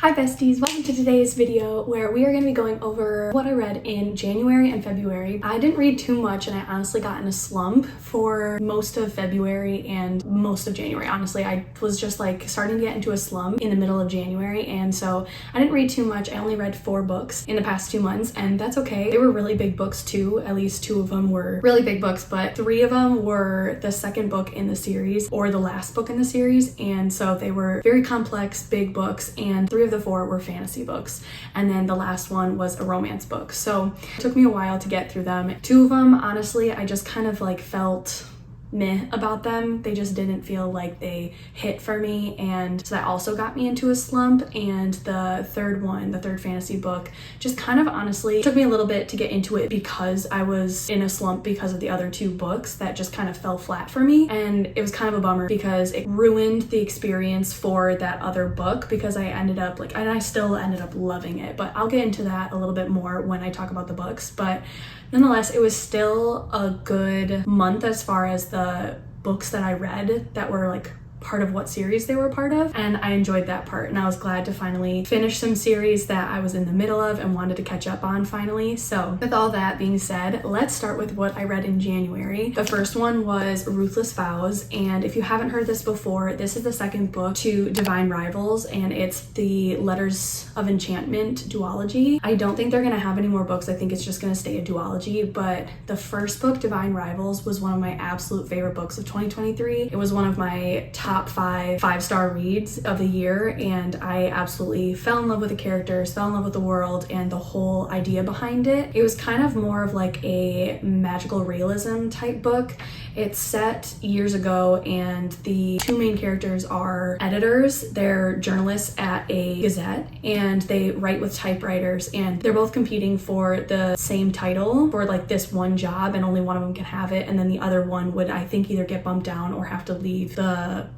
Hi besties, welcome to today's video where we are going to be going over what I read in January and February. I didn't read too much and I honestly got in a slump for most of February and most of January. Honestly, I was just like starting to get into a slump in the middle of January, and so I didn't read too much. I only read 4 books in the past 2 months, and that's okay. They were really big books too. At least 2 of them were really big books, but 3 of them were the second book in the series or the last book in the series, and so they were very complex, big books, and 3 of the 4 were fantasy books, and then the last one was a romance book. So it took me a while to get through them. 2 of them, honestly, I just kind of like felt meh about them. They just didn't feel like they hit for me, and so that also got me into a slump. And the third one, the third fantasy book, just kind of honestly took me a little bit to get into it because I was in a slump because of the other 2 books that just kind of fell flat for me, and it was kind of a bummer because it ruined the experience for that other book, because I ended up like, and I still ended up loving it, but I'll get into that a little bit more when I talk about the books. But nonetheless, it was still a good month as far as the books that I read that were like part of what series they were part of, and I enjoyed that part, and I was glad to finally finish some series that I was in the middle of and wanted to catch up on finally. So with all that being said, let's start with what I read in January. The first one was Ruthless Vows, and if you haven't heard this before, this is the second book to Divine Rivals, and it's the Letters of Enchantment duology. I don't think they're gonna have any more books. I think it's just gonna stay a duology, but the first book, Divine Rivals, was one of my absolute favorite books of 2023. It was one of my top 5-star reads of the year, and I absolutely fell in love with the characters, fell in love with the world, and the whole idea behind it. It was kind of more of like a magical realism type book. It's set years ago, and the 2 main characters are editors. They're journalists at a gazette, and they write with typewriters, and they're both competing for the same title for like this one job, and only one of them can have it, and then the other one would, I think, either get bumped down or have to leave the,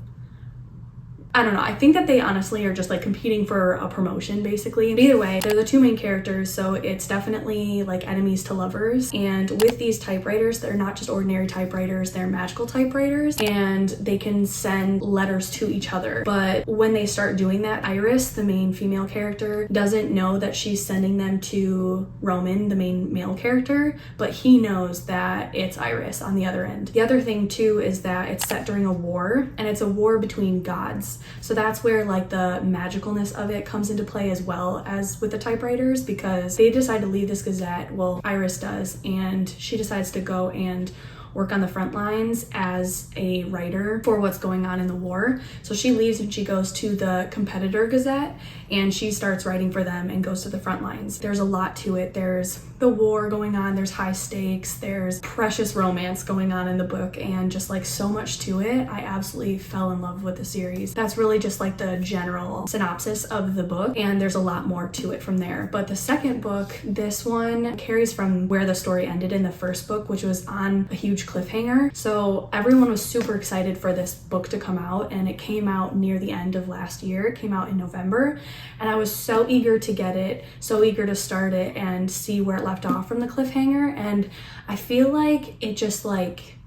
I don't know. I think that they honestly are just like competing for a promotion basically. But either way, they're the 2 main characters, so it's definitely like enemies to lovers. And with these typewriters, they're not just ordinary typewriters, they're magical typewriters, and they can send letters to each other. But when they start doing that, Iris, the main female character, doesn't know that she's sending them to Roman, the main male character, but he knows that it's Iris on the other end. The other thing too is that it's set during a war, and it's a war between gods. So that's where like the magicalness of it comes into play, as well as with the typewriters, because they decide to leave this gazette, well, Iris does, and she decides to go and work on the front lines as a writer for what's going on in the war. So she leaves and she goes to the competitor gazette, and she starts writing for them and goes to the front lines. There's a lot to it. There's the war going on, there's high stakes, there's precious romance going on in the book, and just like so much to it. I absolutely fell in love with the series. That's really just like the general synopsis of the book, and there's a lot more to it from there. But the second book, this one carries from where the story ended in the first book, which was on a huge cliffhanger. So everyone was super excited for this book to come out, and it came out near the end of last year. It came out in November, and I was so eager to get it, so eager to start it and see where it left off from the cliffhanger. And I feel like it just like,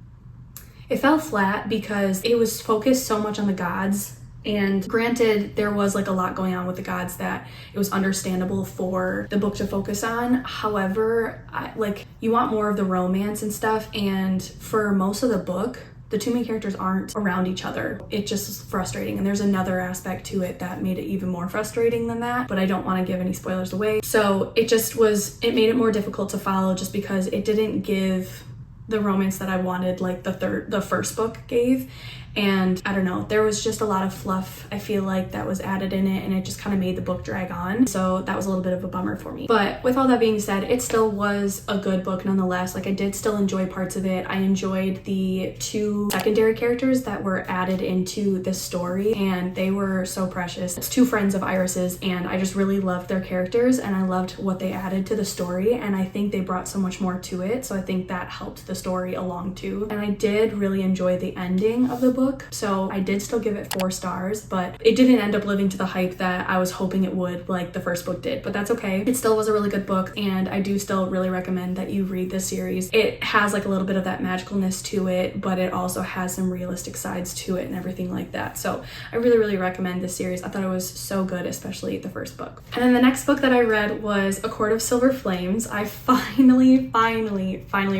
it fell flat because it was focused so much on the gods. And granted, there was like a lot going on with the gods that it was understandable for the book to focus on. However, like you want more of the romance and stuff, and for most of the book, the 2 main characters aren't around each other. It just is frustrating, and there's another aspect to it that made it even more frustrating than that, but I don't want to give any spoilers away. So it just was, it made it more difficult to follow just because it didn't give the romance that I wanted like the first book gave. And I don't know, there was just a lot of fluff, I feel like, that was added in it, and it just kind of made the book drag on. So that was a little bit of a bummer for me. But with all that being said, it still was a good book nonetheless. Like I did still enjoy parts of it. I enjoyed the 2 secondary characters that were added into this story, and they were so precious. It's 2 friends of Iris's, and I just really loved their characters, and I loved what they added to the story, and I think they brought so much more to it. So I think that helped the story along too. And I did really enjoy the ending of the book. book, so I did still give it 4 stars, but it didn't end up living to the hype that I was hoping it would like the first book did, but that's okay. It still was a really good book, and I do still really recommend that you read this series. It has like a little bit of that magicalness to it, but it also has some realistic sides to it and everything like that. So I really recommend this series. I thought it was so good, especially the first book. And then the next book that I read was A Court of Silver Flames. I finally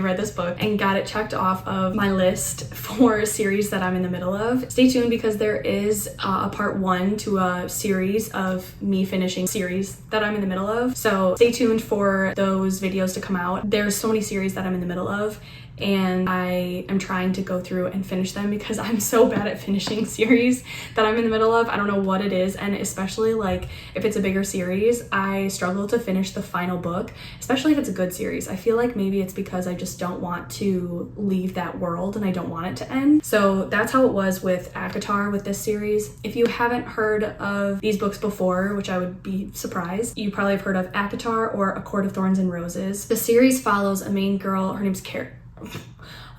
read this book and got it checked off of my list for series that I'm in the middle of. Stay tuned because there is a part 1 to a series of me finishing series that I'm in the middle of. So stay tuned for those videos to come out. There's so many series that I'm in the middle of, and I am trying to go through and finish them because I'm so bad at finishing series that I'm in the middle of. I don't know what it is, and especially like if it's a bigger series, I struggle to finish the final book, especially if it's a good series. I feel like maybe it's because I just don't want to leave that world and I don't want it to end. So that's how it was with ACOTAR with this series. If you haven't heard of these books before, which I would be surprised, you probably have heard of ACOTAR or A Court of Thorns and Roses. The series follows a main girl, her name's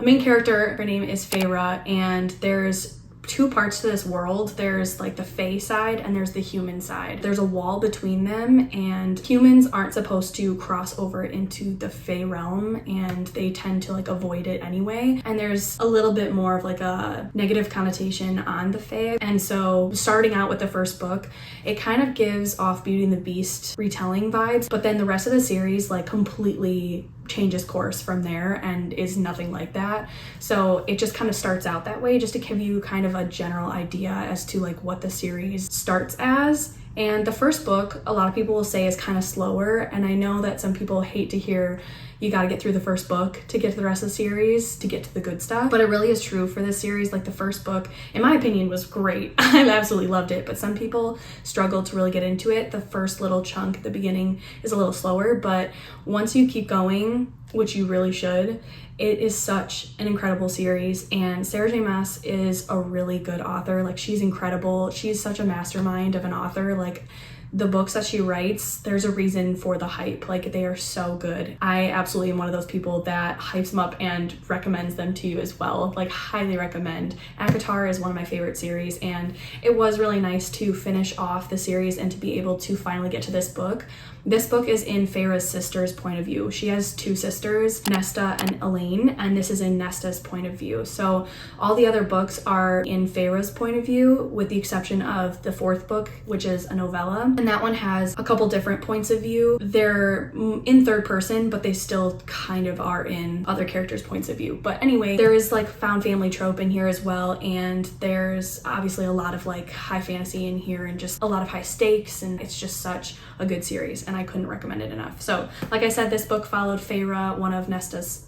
a main character, her name is Feyre, and there's 2 parts to this world. There's like the Fae side and there's the human side. There's a wall between them, and humans aren't supposed to cross over into the Fae realm, and they tend to like avoid it anyway. And there's a little bit more of like a negative connotation on the Fae. And so starting out with the first book, it kind of gives off Beauty and the Beast retelling vibes, but then the rest of the series like completely changes course from there and is nothing like that. So it just kind of starts out that way, just to give you kind of a general idea as to like what the series starts as. And the first book, a lot of people will say, is kind of slower, and I know that some people hate to hear you got to get through the first book to get to the rest of the series to get to the good stuff, but it really is true for this series. Like the first book, in my opinion, was great. I absolutely loved it, but some people struggle to really get into it. The first little chunk at the beginning is a little slower, but once you keep going, which you really should, it is such an incredible series. And Sarah J. Maas is a really good author. Like, she's incredible. She's such a mastermind of an author. Like, the books that she writes, there's a reason for the hype. Like, they are so good. I absolutely am one of those people that hypes them up and recommends them to you as well. Like, highly recommend. ACOTAR is one of my favorite series, and it was really nice to finish off the series and to be able to finally get to this book. This book is in Feyre's sister's point of view. She has 2 sisters, Nesta and Elaine, and this is in Nesta's point of view. So all the other books are in Feyre's point of view, with the exception of the 4th book, which is a novella. And that one has a couple different points of view. They're in 3rd person, but they still kind of are in other characters' points of view. But anyway, there is like found family trope in here as well, and there's obviously a lot of like high fantasy in here and just a lot of high stakes, and it's just such a good series, and I couldn't recommend it enough. So like I said, this book followed Feyre, one of Nesta's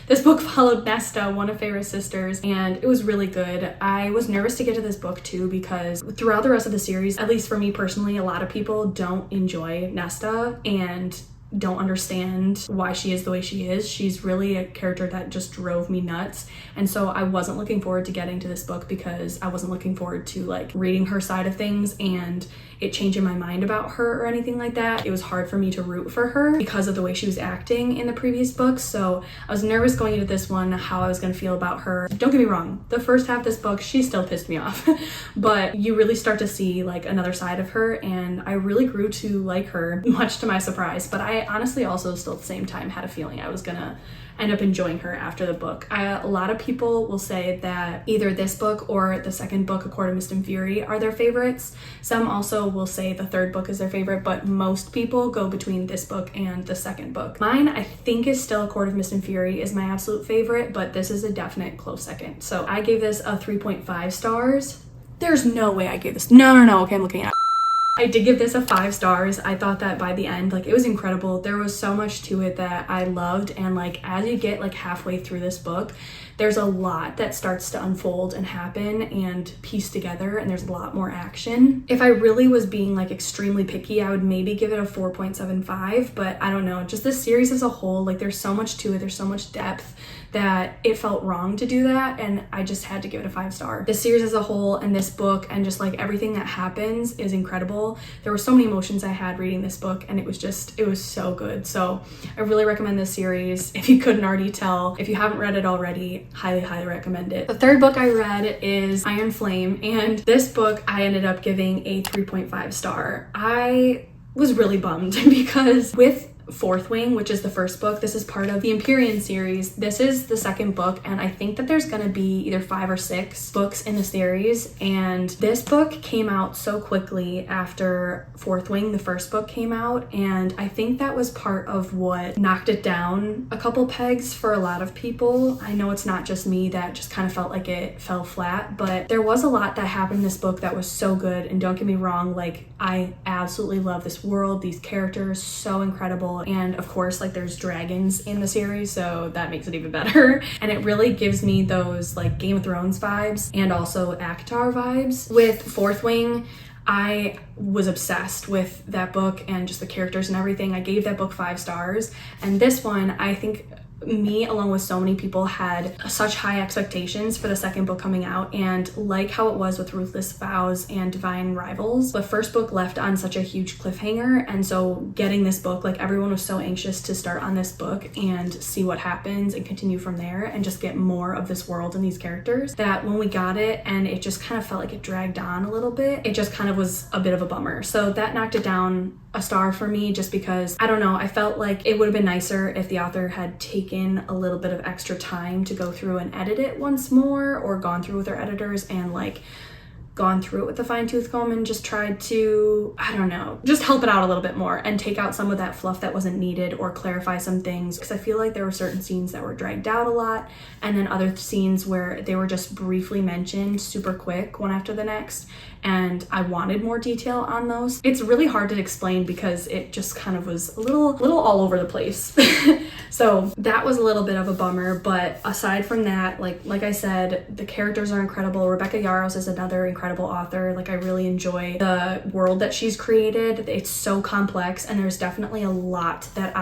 this book followed Nesta, one of Feyre's sisters, and it was really good. I was nervous to get to this book too, because throughout the rest of the series, at least for me personally, a lot of people don't enjoy Nesta and don't understand why she is the way she is. She's really a character that just drove me nuts, and so I wasn't looking forward to getting to this book because I wasn't looking forward to like reading her side of things and it changing my mind about her or anything like that. It was hard for me to root for her because of the way she was acting in the previous books, so I was nervous going into this one how I was going to feel about her. Don't get me wrong, the first half of this book, she still pissed me off, but you really start to see like another side of her, and I really grew to like her, much to my surprise. But I honestly also still at the same time had a feeling I was gonna end up enjoying her after the book. A lot of people will say that either this book or the second book, A Court of Mist and Fury, are their favorites. Some also will say the third book is their favorite, but most people go between this book and the second book. Mine, I think, is still A Court of Mist and Fury is my absolute favorite, but this is a definite close second. So I gave this a 3.5 stars. There's no way I gave this. No. Okay, I'm looking at it. I did give this a 5 stars. I thought that by the end, like, it was incredible. There was so much to it that I loved, and like as you get like halfway through this book, there's a lot that starts to unfold and happen and piece together, and there's a lot more action. If I really was being like extremely picky, I would maybe give it a 4.75, but I don't know, just this series as a whole, like there's so much to it, there's so much depth that it felt wrong to do that, and I just had to give it a 5 star. This series as a whole and this book and just like everything that happens is incredible. incredible. There were so many emotions I had reading this book, and it was so good. So I really recommend this series. If you couldn't already tell, if you haven't read it already, highly, highly recommend it. The third book I read is Iron Flame, and this book I ended up giving a 3.5 star. I was really bummed because with Fourth Wing, which is the first book, this is part of the Empyrean series. This is the second book, and I think that there's gonna be either 5 or 6 books in the series, and this book came out so quickly after Fourth Wing, the first book, came out, and I think that was part of what knocked it down a couple pegs for a lot of people. I know it's not just me that just kind of felt like it fell flat, but there was a lot that happened in this book that was so good, and don't get me wrong, like, I absolutely love this world, these characters, so incredible. And of course, like, there's dragons in the series, so that makes it even better. And it really gives me those like Game of Thrones vibes and also ACOTAR vibes. With Fourth Wing, I was obsessed with that book and just the characters and everything. I gave that book 5 stars. And this one, I think me, along with so many people, had such high expectations for the second book coming out, and like how it was with Ruthless, Vows, and Divine Rivals, the first book left on such a huge cliffhanger, and so getting this book, like, everyone was so anxious to start on this book and see what happens and continue from there and just get more of this world and these characters, that when we got it and it just kind of felt like it dragged on a little bit, it just kind of was a bit of a bummer. So that knocked it down a star for me, just because, I don't know, I felt like it would have been nicer if the author had taken a little bit of extra time to go through and edit it once more, or gone through with their editors and like gone through it with a fine-tooth comb and just tried to, I don't know, just help it out a little bit more and take out some of that fluff that wasn't needed, or clarify some things, because I feel like there were certain scenes that were dragged out a lot, and then other scenes where they were just briefly mentioned super quick, one after the next, and I wanted more detail on those. It's really hard to explain because it just kind of was a little all over the place. So that was a little bit of a bummer, but aside from that, like I said, the characters are incredible. Rebecca Yarros is another incredible author. Like, I really enjoy the world that she's created. It's so complex, and there's definitely a lot that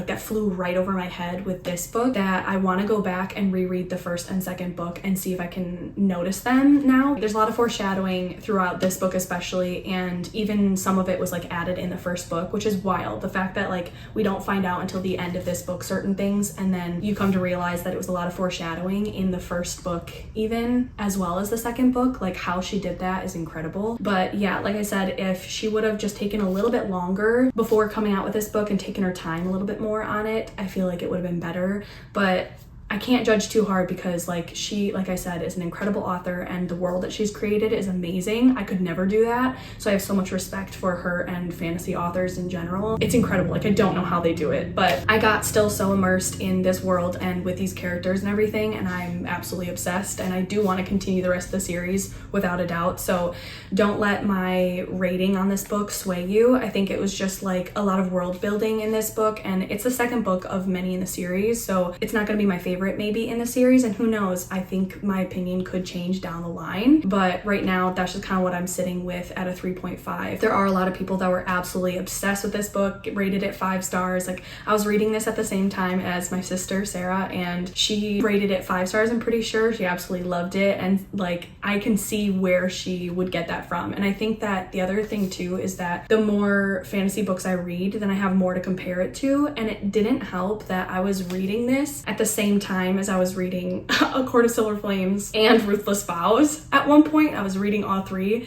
that flew right over my head with this book, that I want to go back and reread the first and second book and see if I can notice them now. There's a lot of foreshadowing throughout this book especially, and even some of it was like added in the first book, which is wild. The fact that like we don't find out until the end of this book certain things, and then you come to realize that it was a lot of foreshadowing in the first book even, as well as the second book. Like, how she did that is incredible. But yeah, like I said, if she would have just taken a little bit longer before coming out with this book and taken her time a little bit more on it, I feel like it would have been better. But I can't judge too hard because like I said, is an incredible author, and the world that she's created is amazing. I could never do that. So I have so much respect for her and fantasy authors in general. It's incredible. Like, I don't know how they do it, but I got still so immersed in this world and with these characters and everything, and I'm absolutely obsessed, and I do want to continue the rest of the series without a doubt. So don't let my rating on this book sway you. I think it was just like a lot of world building in this book, and it's the second book of many in the series, so it's not going to be my favorite maybe in the series, and who knows, I think my opinion could change down the line, but right now that's just kind of what I'm sitting with at a 3.5. There are a lot of people that were absolutely obsessed with this book, rated it 5 stars. Like, I was reading this at the same time as my sister Sarah, and she rated it 5 stars. I'm pretty sure she absolutely loved it, and like, I can see where she would get that from. And I think that the other thing too is that the more fantasy books I read, then I have more to compare it to, and it didn't help that I was reading this at the same time as I was reading A Court of Silver Flames and Ruthless Vows. At one point I was reading all 3.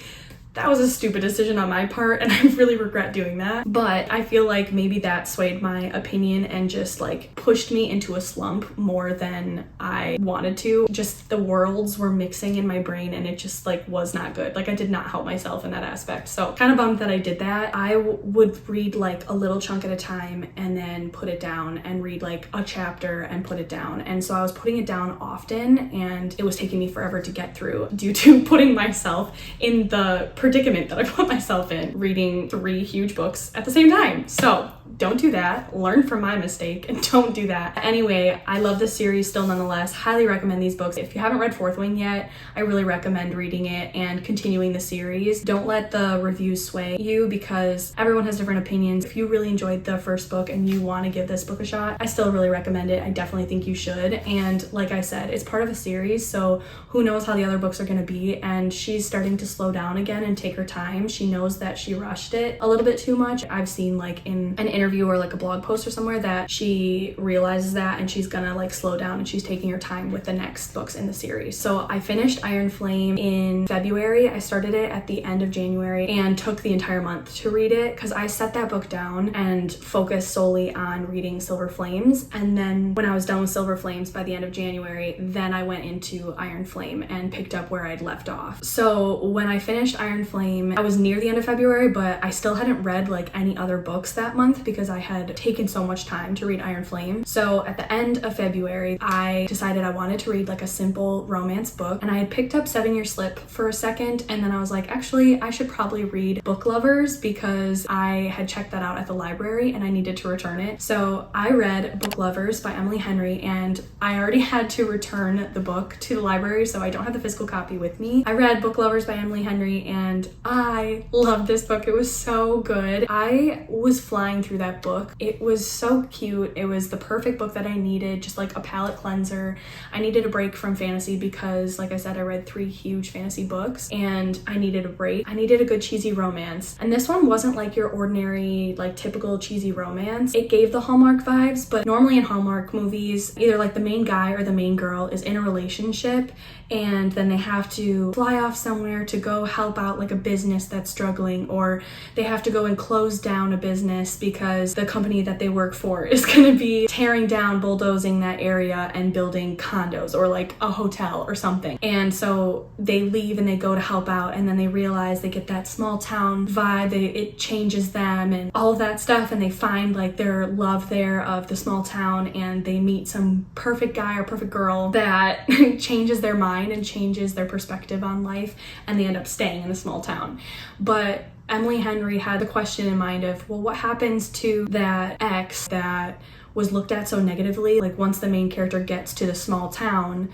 That was a stupid decision on my part, and I really regret doing that. But I feel like maybe that swayed my opinion and just like pushed me into a slump more than I wanted to. Just the worlds were mixing in my brain, and it just like was not good. Like, I did not help myself in that aspect. So kind of bummed that I did that. I would read like a little chunk at a time and then put it down, and read like a chapter and put it down. And so I was putting it down often, and it was taking me forever to get through due to putting myself in the predicament that I put myself in, reading 3 huge books at the same time. So don't do that. Learn from my mistake and don't do that. Anyway, I love this series still nonetheless. Highly recommend these books. If you haven't read Fourth Wing yet, I really recommend reading it and continuing the series. Don't let the reviews sway you, because everyone has different opinions. If you really enjoyed the first book and you want to give this book a shot, I still really recommend it. I definitely think you should. And like I said, it's part of a series, so who knows how the other books are going to be, and she's starting to slow down again and take her time. She knows that she rushed it a little bit too much. I've seen like in an interview or like a blog post or somewhere that she realizes that and she's gonna like slow down and she's taking her time with the next books in the series. So I finished Iron Flame in February. I started it at the end of January and took the entire month to read it because I set that book down and focused solely on reading Silver Flames. And then when I was done with Silver Flames by the end of January, then I went into Iron Flame and picked up where I'd left off. So when I finished Iron Flame, I was near the end of February, but I still hadn't read like any other books that month because I had taken so much time to read Iron Flame. So at the end of February, I decided I wanted to read like a simple romance book, and I had picked up 7 Year Slip for a second, and then I was like, actually, I should probably read Book Lovers because I had checked that out at the library and I needed to return it. So I read Book Lovers by Emily Henry, and I already had to return the book to the library, so I don't have the physical copy with me. I read Book Lovers by Emily Henry and I loved this book. It was so good. I was flying through that book. It was so cute. It was the perfect book that I needed, just like a palate cleanser. I needed a break from fantasy because, like I said, I read 3 huge fantasy books and I needed a break. I needed a good cheesy romance. And this one wasn't like your ordinary, like typical cheesy romance. It gave the Hallmark vibes, but normally in Hallmark movies, either like the main guy or the main girl is in a relationship and then they have to fly off somewhere to go help out like a business that's struggling, or they have to go and close down a business because the company that they work for is going to be tearing down, bulldozing that area and building condos or like a hotel or something. And so they leave and they go to help out, and then they realize they get that small town vibe, it changes them and all of that stuff, and they find like their love there of the small town, and they meet some perfect guy or perfect girl that changes their mind and changes their perspective on life, and they end up staying in the small town. But Emily Henry had the question in mind of, well, what happens to that ex that was looked at so negatively? Like once the main character gets to the small town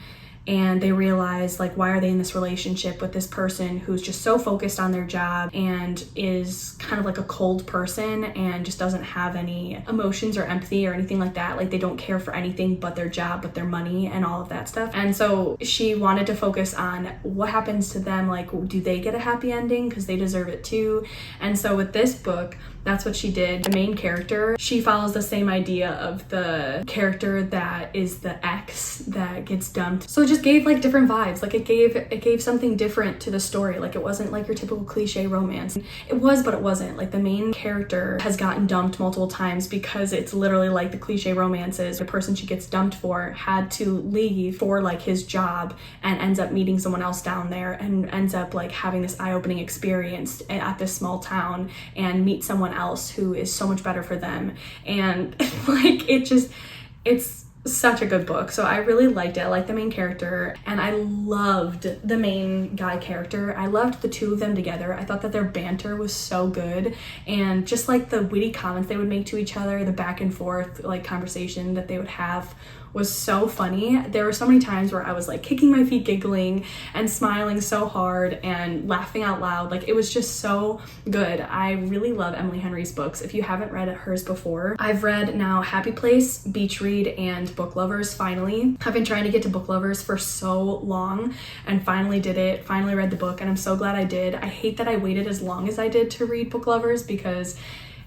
and they realize like, why are they in this relationship with this person who's just so focused on their job and is kind of like a cold person and just doesn't have any emotions or empathy or anything like that. Like they don't care for anything but their job, but their money and all of that stuff. And so she wanted to focus on what happens to them. Like, do they get a happy ending? Because they deserve it too. And so with this book, that's what she did. The main character, she follows the same idea of the character that is the ex that gets dumped. So it just gave like different vibes. Like it gave something different to the story. Like it wasn't like your typical cliche romance. It was, but it wasn't. Like the main character has gotten dumped multiple times because it's literally like the cliche romances. The person she gets dumped for had to leave for like his job and ends up meeting someone else down there and ends up like having this eye-opening experience at this small town and meet someone else who is so much better for them. And like it's such a good book. So I really liked it. I liked the main character and I loved the main guy character. I loved the two of them together. I thought that their banter was so good, and just like the witty comments they would make to each other, the back and forth like conversation that they would have was so funny. There were so many times where I was like kicking my feet, giggling and smiling so hard and laughing out loud. Like it was just so good. I really love Emily Henry's books. If you haven't read hers before, I've read now Happy Place, Beach Read, and Book Lovers finally. I've been trying to get to Book Lovers for so long and finally did it. Finally read the book and I'm so glad I did. I hate that I waited as long as I did to read Book Lovers because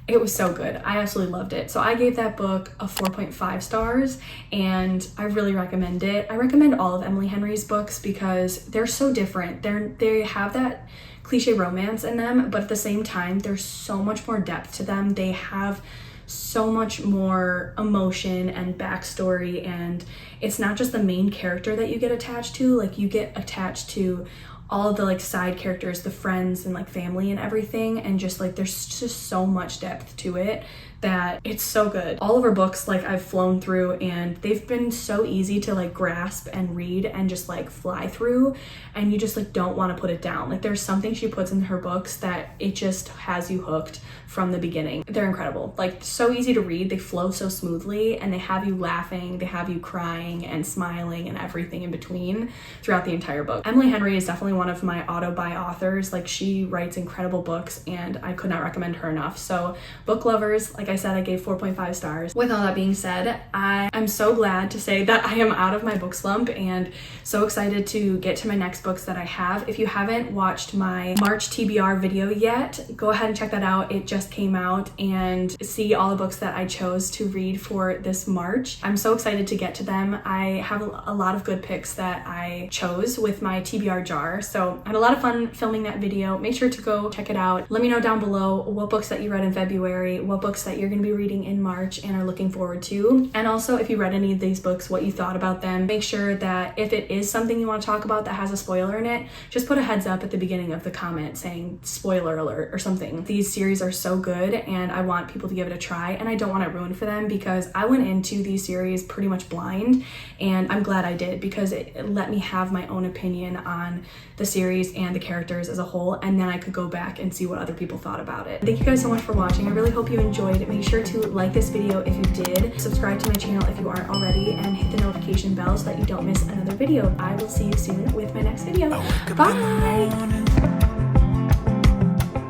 it was so good. I absolutely loved it. So I gave that book a 4.5 stars and I really recommend it. I recommend all of Emily Henry's books because they're so different. They have that cliche romance in them, but at the same time, there's so much more depth to them. They have so much more emotion and backstory, and it's not just the main character that you get attached to. Like you get attached to all of the like side characters, the friends and like family and everything, and just like there's just so much depth to it that it's so good. All of her books like I've flown through and they've been so easy to like grasp and read and just like fly through, and you just like don't want to put it down. Like there's something she puts in her books that it just has you hooked from the beginning. They're incredible. Like so easy to read, they flow so smoothly, and they have you laughing, they have you crying and smiling and everything in between throughout the entire book. Emily Henry is definitely one of my auto buy authors. Like, she writes incredible books and I could not recommend her enough. So Book Lovers, like I said, I gave 4.5 stars. With all that being said, I'm so glad to say that I am out of my book slump and so excited to get to my next books that I have. If you haven't watched my March TBR video yet, go ahead and check that out. It just came out, and see all the books that I chose to read for this March. I'm so excited to get to them. I have a lot of good picks that I chose with my TBR jar, so I had a lot of fun filming that video. Make sure to go check it out. Let me know down below what books that you read in February, what books that you're going to be reading in March and are looking forward to, and also if you read any of these books, what you thought about them. Make sure that if it is something you want to talk about that has a spoiler in it, just put a heads up at the beginning of the comment saying spoiler alert or something. These series are so good and I want people to give it a try, and I don't want it ruined for them because I went into these series pretty much blind, and I'm glad I did because it let me have my own opinion on the series and the characters as a whole, and then I could go back and see what other people thought about it. Thank you guys so much for watching. I really hope you enjoyed. Make sure to like this video if you did, subscribe to my channel if you aren't already, and hit the notification bell so that you don't miss another video. I will see you soon with my next video. Bye!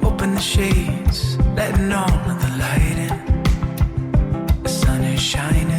Open the shades, letting all of the light in. The sun is shining